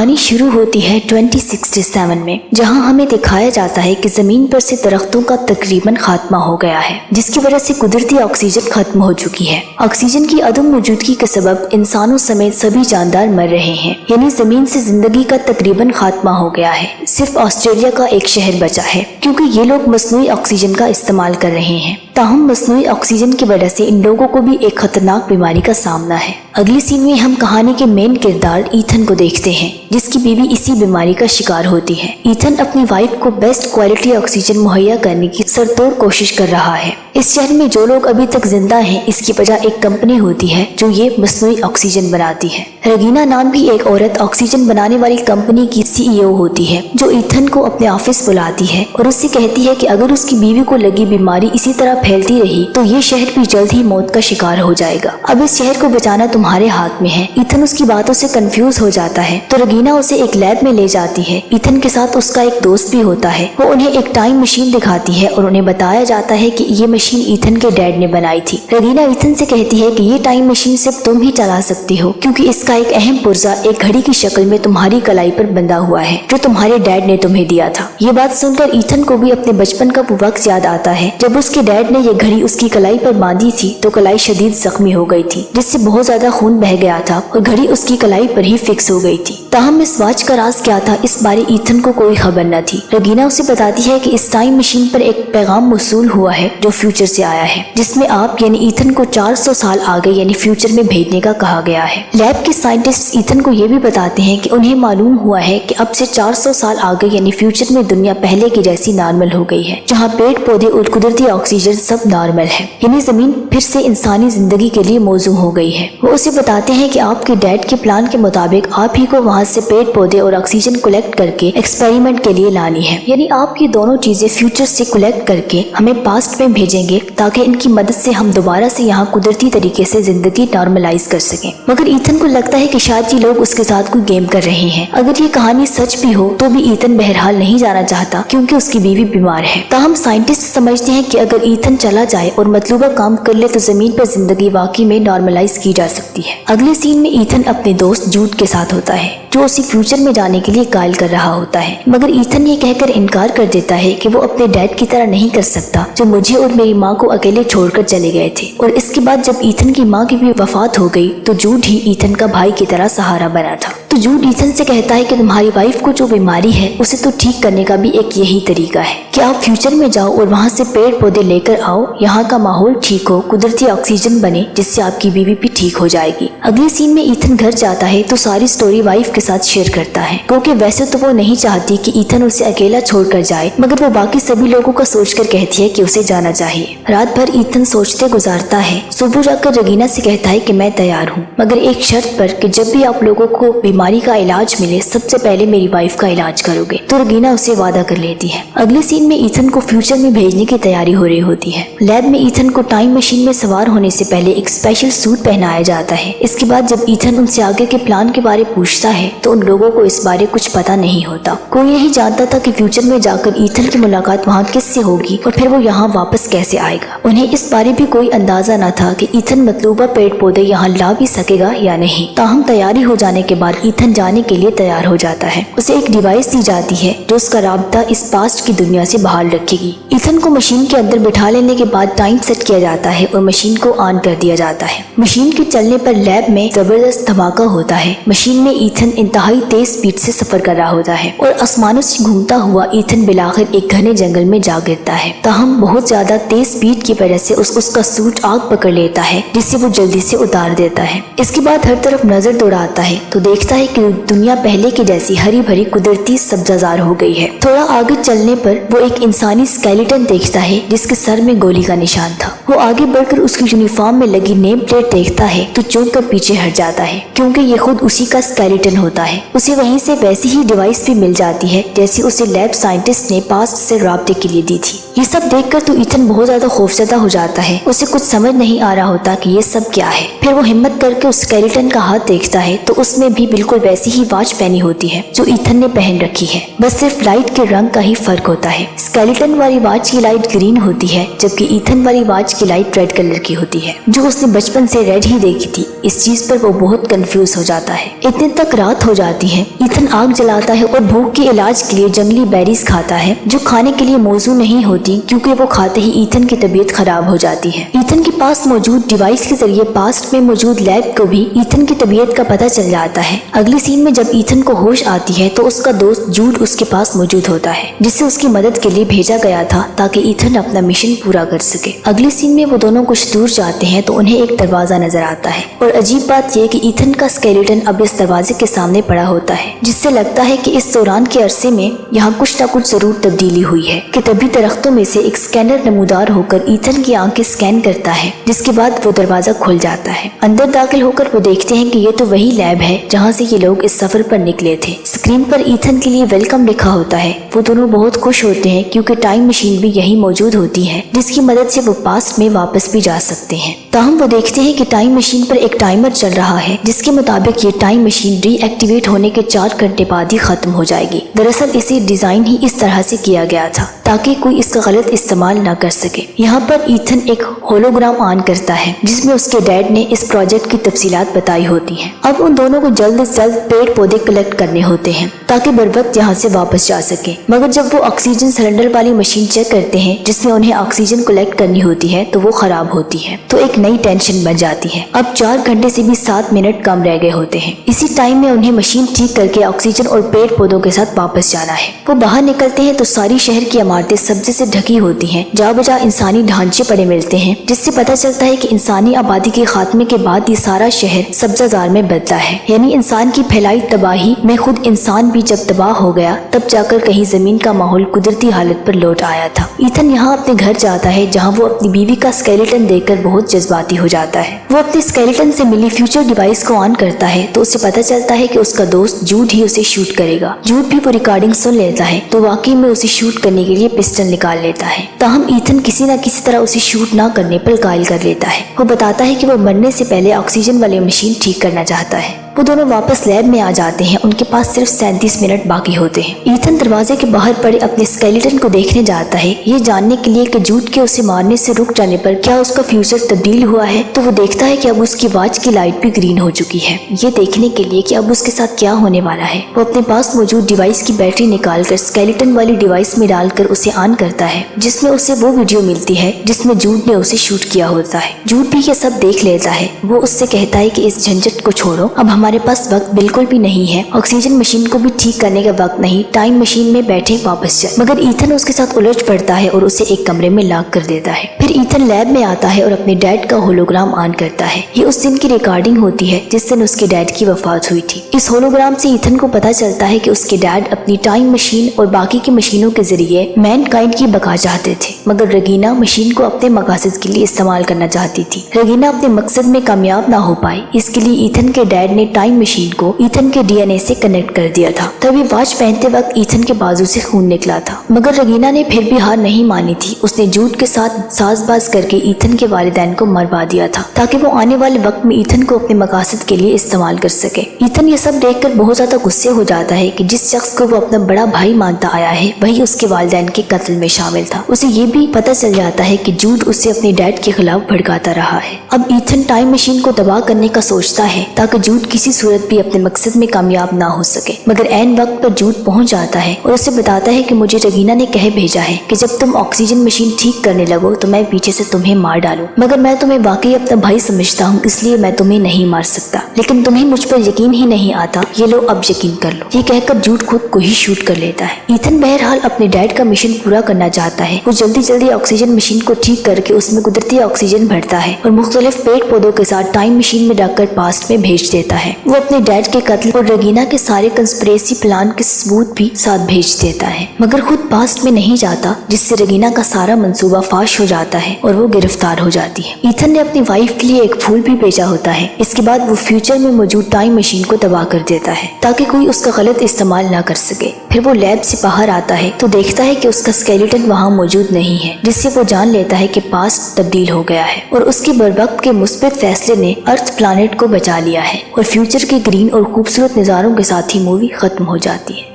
कहानी शुरू होती है 2067 में, जहां हमें दिखाया जाता है कि जमीन पर से दरख्तों का तकरीबन खात्मा हो गया है, जिसकी वजह से कुदरती ऑक्सीजन खत्म हो चुकी है। ऑक्सीजन की अदम मौजूदगी के सबब इंसानों समेत सभी जानदार मर रहे हैं, यानी जमीन से जिंदगी का तकरीबन खात्मा हो गया है। सिर्फ ऑस्ट्रेलिया का एक शहर बचा है, क्योंकि ये लोग मसनूई ऑक्सीजन का इस्तेमाल कर रहे हैं। ताहम मसनूई ऑक्सीजन की वजह से इन लोगों को भी एक खतरनाक बीमारी का सामना है। अगली सीन में हम कहानी के मेन किरदार ईथन को देखते हैं, जिसकी बीवी इसी बीमारी का शिकार होती है। ईथन अपनी वाइफ को बेस्ट क्वालिटी ऑक्सीजन मुहैया करने की सरतोड़ कोशिश कर रहा है। इस शहर में जो लोग अभी तक जिंदा हैं, इसकी वजह एक कंपनी होती है जो ये मसनूई ऑक्सीजन बनाती है। रगीना नाम की एक औरत ऑक्सीजन बनाने वाली कंपनी की CEO होती है, जो ईथन को अपने ऑफिस बुलाती है और उससे कहती है कि अगर उसकी बीवी को लगी बीमारी इसी तरह फैलती रही तो ये शहर भी जल्द ही मौत का शिकार हो जाएगा। अब इस शहर को बचाना तुम्हारे हाथ में है। ईथन उसकी बातों से कंफ्यूज हो जाता है, तो रगीना उसे एक लैब में ले जाती है। ईथन के साथ उसका एक दोस्त भी होता है। वो उन्हें एक टाइम मशीन दिखाती है और उन्हें बताया जाता है कि ये मशीन ईथन के डैड ने बनाई थी। रगीना ईथन से कहती है कि ये टाइम मशीन सिर्फ तुम ही चला सकती हो, क्योंकि इसका एक अहम पुर्जा एक घड़ी की शक्ल में तुम्हारी कलाई पर बंधा हुआ है, जो तुम्हारे डैड ने तुम्हें दिया था। ये बात सुनकर ईथन को भी अपने बचपन का वो वक्त याद आता है जब उसके डैड ने ये घड़ी उसकी कलाई पर बांधी थी, तो कलाई शदीद जख्मी हो गई थी, जिससे बहुत ज्यादा खून बह गया था और घड़ी उसकी कलाई पर ही फिक्स हो गई थी। ताहम इस वॉच का राज क्या था, इस बारे ईथन को कोई खबर न थी। रगीना उसे बताती है कि इस टाइम मशीन पर एक पैगाम मौसूल हुआ है जो फ्यूचर से आया है, जिसमें आप यानी ईथन को 400 साल आगे यानी फ्यूचर में भेजने का कहा गया है। लैब के साइंटिस्ट ईथन को ये भी बताते हैं कि उन्हें मालूम हुआ है कि अब से 400 साल आगे यानी फ्यूचर में दुनिया पहले की जैसी नॉर्मल हो गई है, जहाँ पेड़ पौधे और कुदरती ऑक्सीजन सब नॉर्मल है, यानी जमीन फिर से इंसानी जिंदगी के लिए मौजू हो गई है। वो उसे बताते हैं कि आपके डैड के प्लान के मुताबिक आप ही को वहाँ से पेड़ पौधे और ऑक्सीजन कलेक्ट करके एक्सपेरिमेंट के लिए लानी है, यानी आप ये दोनों चीजें फ्यूचर से कलेक्ट करके हमें पास्ट में भेजेंगे, ताकि इनकी मदद से हम दोबारा से यहाँ कुदरती तरीके से जिंदगी नॉर्मलाइज कर सकें। मगर ईथन को लगता है कि शायद ये लोग उसके साथ कोई गेम कर रहे हैं। अगर ये कहानी सच भी हो तो भी ईथन बहरहाल नहीं जाना चाहता, क्योंकि उसकी बीवी बीमार है। ताहम साइंटिस्ट समझते हैं कि अगर ईथन चला जाए और मतलूबा काम कर ले तो जमीन पर जिंदगी वाकई में नॉर्मलाइज की जा सकती है। अगले सीन में ईथन अपने दोस्त जूड के साथ होता है, जो उसे फ्यूचर में जाने के लिए कायल कर रहा होता है। मगर ईथन ये कहकर इनकार कर देता है कि वो अपने डैड की तरह नहीं कर सकता, जो मुझे और मेरी माँ को अकेले छोड़कर चले गए थे। और इसके बाद जब ईथन की माँ की भी वफात हो गई तो जूड ही ईथन का भाई की तरह सहारा बना था। तो जूड ईथन से कहता है कि तुम्हारी वाइफ को जो बीमारी है उसे तो ठीक करने का भी एक यही तरीका है कि आप फ्यूचर में जाओ और वहाँ से पेड़ पौधे लेकर आओ, यहाँ का माहौल ठीक हो, कुदरती ऑक्सीजन बने, जिससे आपकी बीवी भी ठीक हो जाएगी। अगले सीन में ईथन घर जाता है तो सारी स्टोरी वाइफ के साथ शेयर करता है, क्योंकि वैसे तो वो नहीं चाहती कि ईथन उसे अकेला छोड़कर जाए, मगर वो बाकी सभी लोगों का सोचकर कहती है कि उसे जाना चाहिए। रात भर ईथन सोचते गुजारता है। सुबह जाकर रगीना से कहता है कि मैं तैयार हूँ, मगर एक शर्त पर कि जब भी आप लोगों को बीमारी का इलाज मिले सबसे पहले मेरी वाइफ का इलाज करोगे। तो रगीना उसे वादा कर लेती है। अगले सीन में ईथन को फ्यूचर में भेजने की तैयारी हो रही होती है। लैब में ईथन को टाइम मशीन में सवार होने से पहले एक स्पेशल सूट पहनाया जाता है। इसके बाद जब ईथन उनसे आगे के प्लान के बारे पूछता है तो उन लोगों को इस बारे कुछ पता नहीं होता। कोई नहीं जानता था कि फ्यूचर में जाकर ईथन की मुलाकात वहाँ किससे होगी और फिर वो यहाँ वापस कैसे आएगा। उन्हें इस बारे भी कोई अंदाजा न था कि ईथन मतलूबा पेड़ पौधे यहाँ ला भी सकेगा या नहीं। ताहम तैयारी हो जाने के बाद ईथन जाने के लिए तैयार हो जाता है। उसे एक डिवाइस दी जाती है जो उसका राब्ता इस पास्ट की दुनिया से बाहर रखेगी। ईथन को मशीन के अंदर बिठा लेने के बाद टाइम सेट किया जाता है और मशीन को ऑन कर दिया जाता है। मशीन के चलने पर लैब में जबरदस्त धमाका होता है। मशीन में ईथन इंतहाई तेज स्पीड से सफर कर रहा होता है और आसमानों से घूमता हुआ ईथन बिलाखिर एक घने जंगल में जा गिरता है। ताहम बहुत ज्यादा तेज स्पीड की वजह से उसका सूट आग पकड़ लेता है, जिससे वो जल्दी से उतार देता है। इसके बाद हर तरफ नजर दौड़ाता है तो देखता है कि दुनिया पहले की जैसी हरी भरी कुदरती सब्जाजार हो गई है। थोड़ा आगे चलने पर वो एक इंसानी स्केलेटन देखता है जिसके सर में गोली का निशान था। वो आगे बढ़कर उसकी यूनिफॉर्म में लगी नेम प्लेट देखता है तो चौंक कर पीछे हट जाता है, क्योंकि ये खुद उसी का स्केलेटन होता है। उसे वहीं से वैसी ही डिवाइस भी मिल जाती है जैसी उसे लैब साइंटिस्ट ने पास्ट से राब्ते के लिए दी थी। ये सब देखकर तो ईथन बहुत ज्यादा खौफजदा हो जाता है। उसे कुछ समझ नहीं आ रहा होता कि ये सब क्या है। फिर वो हिम्मत करके उस स्केलेटन का हाथ देखता है तो उसमें भी बिल्कुल बिल्कुल वैसी ही वॉच पहनी होती है जो ईथन ने पहन रखी है, बस सिर्फ लाइट के रंग का ही फर्क होता है। स्केलेटन वाली वॉच की लाइट ग्रीन होती है जबकि ईथन वाली वॉच की लाइट रेड कलर की होती है, जो उसने बचपन से रेड ही देखी थी। इस चीज पर वो बहुत कंफ्यूज हो जाता है। इतने तक रात हो जाती है। ईथन आग जलाता है और भूख के इलाज के लिए जंगली बेरीज खाता है जो खाने के लिए मौजू नहीं होती, क्योंकि वो खाते ही ईथन की तबीयत खराब हो जाती है। ईथन के पास मौजूद डिवाइस के जरिए पास्ट में मौजूद लैब को भी ईथन की तबीयत का पता चल जाता है। अगली सीन में जब ईथन को होश आती है तो उसका दोस्त जूड उसके पास मौजूद होता है, जिसे उसकी मदद के लिए भेजा गया था ताकि ईथन अपना मिशन पूरा कर सके। अगली सीन में वो दोनों कुछ दूर जाते हैं तो उन्हें एक दरवाजा नजर आता है और अजीब बात यह कि ईथन का स्केलेटन अब इस दरवाजे के सामने पड़ा होता है, जिससे लगता है कि इस दौरान के अरसे में यहाँ कुछ न कुछ जरूर तब्दीली हुई है कि तभी दरख्तों में से एक स्कैनर नमूदार होकर ईथन की आंखें स्कैन करता है, जिसके बाद वो दरवाजा खुल जाता है। अंदर दाखिल होकर वो देखते हैं कि ये तो वही लैब है जहाँ से ये लोग इस सफर पर निकले थे। स्क्रीन पर ईथन के लिए वेलकम लिखा होता है। वो दोनों बहुत खुश होते हैं क्योंकि टाइम मशीन भी यही मौजूद होती है, जिसकी मदद से वो पास्ट में वापस भी जा सकते हैं। ताहम वो देखते हैं कि टाइम मशीन पर एक टाइमर चल रहा है, जिसके मुताबिक ये टाइम मशीन रीएक्टिवेट होने के 4 घंटे बाद ही खत्म हो जाएगी। दरअसल इसे डिजाइन ही इस तरह से किया गया था ताकि कोई इसका गलत इस्तेमाल न कर सके। यहाँ पर ईथन एक होलोग्राम ऑन करता है जिसमें उसके डैड ने इस प्रोजेक्ट की तफसीलात बताई होती हैं। अब उन दोनों को जल्द से जल्द पेड़ पौधे कलेक्ट करने होते हैं ताकि बर वक्त यहाँ से वापस जा सके। मगर जब वो ऑक्सीजन सिलेंडर वाली मशीन चेक करते हैं जिसमें उन्हें ऑक्सीजन कलेक्ट करनी होती है तो वो खराब होती है, तो एक नई टेंशन बन जाती है। अब 4 घंटे से भी 7 मिनट कम रह गए होते हैं। इसी टाइम में उन्हें मशीन ठीक करके ऑक्सीजन और पेड़ पौधों के साथ वापस जाना है। वो बाहर निकलते हैं तो सारी शहर की इमारतें सब्जे से ढकी होती हैं, जहाँ बजा इंसानी ढांचे पड़े मिलते हैं, जिससे पता चलता है कि इंसानी आबादी के खात्मे के बाद ये सारा शहर सब्जाजार में बदला है। यानी इंसान की फैलाई तबाही में खुद इंसान भी जब तबाह हो गया तब जाकर कहीं जमीन का माहौल कुदरती हालत पर लौट आया था। ईथन यहाँ अपने घर जाता है जहाँ वो अपनी बीवी का स्केलेटन देखकर बहुत जज्बाती हो जाता है। वो अपने स्केलेटन से मिली फ्यूचर डिवाइस को ऑन करता है तो उसे पता चलता है कि उसका दोस्त जूड ही उसे शूट करेगा। जूड भी वो रिकॉर्डिंग सुन लेता है तो वाकई में उसे शूट करने के लिए पिस्टल निकाल लेता है। ताहम ईथन किसी न किसी तरह उसे शूट ना करने पर कायल कर लेता है। वो बताता है कि वो मरने से पहले ऑक्सीजन वाली मशीन ठीक करना चाहता है। वो दोनों वापस लैब में आ जाते हैं। उनके पास सिर्फ 37 मिनट बाकी होते हैं। ईथन दरवाजे के बाहर पड़े अपने स्केलेटन को देखने जाता है, ये जानने के लिए कि जूड के उसे मारने से रुक जाने पर क्या उसका फ्यूचर तब्दील हुआ है। तो वो देखता है कि अब उसकी वॉच की लाइट भी ग्रीन हो चुकी है। ये देखने के लिए कि अब उसके साथ क्या होने वाला है, वो अपने पास मौजूद डिवाइस की बैटरी निकालकर स्केलेटन वाली डिवाइस में डालकर उसे ऑन करता है, जिसमें उसे वो वीडियो मिलती है जिसमें जूड ने उसे शूट किया होता है। जूड भी ये सब देख लेता है। वो उससे कहता है कि इस झंझट को छोड़ो, अब हमारे पास वक्त बिल्कुल भी नहीं है, ऑक्सीजन मशीन को भी ठीक करने का वक्त नहीं, टाइम मशीन में बैठे वापस जाए। मगर ईथन उसके साथ उलझ पड़ता है और उसे एक कमरे में लॉक कर देता है। फिर ईथन लैब में आता है और अपने डैड का होलोग्राम ऑन करता है। ये उस दिन की रिकॉर्डिंग होती है जिस दिन उसके डैड की वफात हुई थी। इस होलोग्राम से ईथन को पता चलता है कि उसके डैड अपनी टाइम मशीन और बाकी की मशीनों के जरिए मैनकाइंड की बका चाहते थे, मगर रगीना मशीन को अपने मकसद के लिए इस्तेमाल करना चाहती थी। रगीना अपने मकसद में कामयाब ना हो पाई, इसके लिए ईथन के डैड ने टाइम मशीन को ईथन के डीएनए से कनेक्ट कर दिया था। तभी वॉच पहनते वक्त ईथन के बाजू से खून निकला था, मगर रगीना ने फिर भी हार नहीं मानी थी। उसने जूड के साथ साजबाज करके ईथन के वालिदैन को मरवा दिया था ताकि वो आने वाले वक्त में ईथन को अपने मकसद के लिए इस्तेमाल कर सके। ईथन ये सब देखकर बहुत ज्यादा गुस्से हो जाता है कि जिस शख्स को वो अपना बड़ा भाई मानता आया है वही उसके वालिदैन के कत्ल में शामिल था। उसे ये भी पता चल जाता है कि जूड उसे अपने डैड के खिलाफ भड़काता रहा है। अब ईथन टाइम मशीन को तबाह करने का सोचता है ताकि जूड किसी सूरत भी अपने मकसद में कामयाब ना हो सके, मगर ऐन वक्त पर जूड पहुंच जाता है और उसे बताता है कि मुझे रगीना ने कह भेजा है कि जब तुम ऑक्सीजन मशीन ठीक करने लगो तो मैं पीछे से तुम्हें मार डालूं, मगर मैं तुम्हें वाकई अपना भाई समझता हूँ, इसलिए मैं तुम्हें नहीं मार सकता, लेकिन तुम्हें मुझ पर यकीन ही नहीं आता, ये लो अब यकीन कर लो। ये कहकर जूड खुद को ही शूट कर लेता है। ईथन बहरहाल अपने डैड का मिशन पूरा करना चाहता है। वो जल्दी जल्दी ऑक्सीजन मशीन को ठीक करके उसमें कुदरती ऑक्सीजन भरता है और मुख्तलिफ पेड़ पौधों के साथ टाइम मशीन में रखकर पास्ट में भेज देता है। वो अपने डैड के कत्ल और रगीना के सारे कंस्पिरेसी प्लान के सबूत भी साथ भेज देता है, मगर खुद पास्ट में नहीं जाता, जिससे रगीना का सारा मंसूबा फाश हो जाता है और वो गिरफ्तार हो जाती है। ईथन ने अपनी वाइफ के लिए एक फूल भी भेजा होता है। इसके बाद वो फ्यूचर में मौजूद टाइम मशीन को तबाह कर देता है ताकि कोई उसका गलत इस्तेमाल ना कर सके। फिर वो लैब से बाहर आता है तो देखता है कि उसका स्केलेटन वहाँ मौजूद नहीं है, जिससे वो जान लेता है कि पास्ट तब्दील हो गया है और उसके बरवक्त के मुस्बित फैसले ने अर्थ प्लानेट को बचा लिया है। और फ्यूचर के ग्रीन और खूबसूरत नज़ारों के साथ ही मूवी खत्म हो जाती है।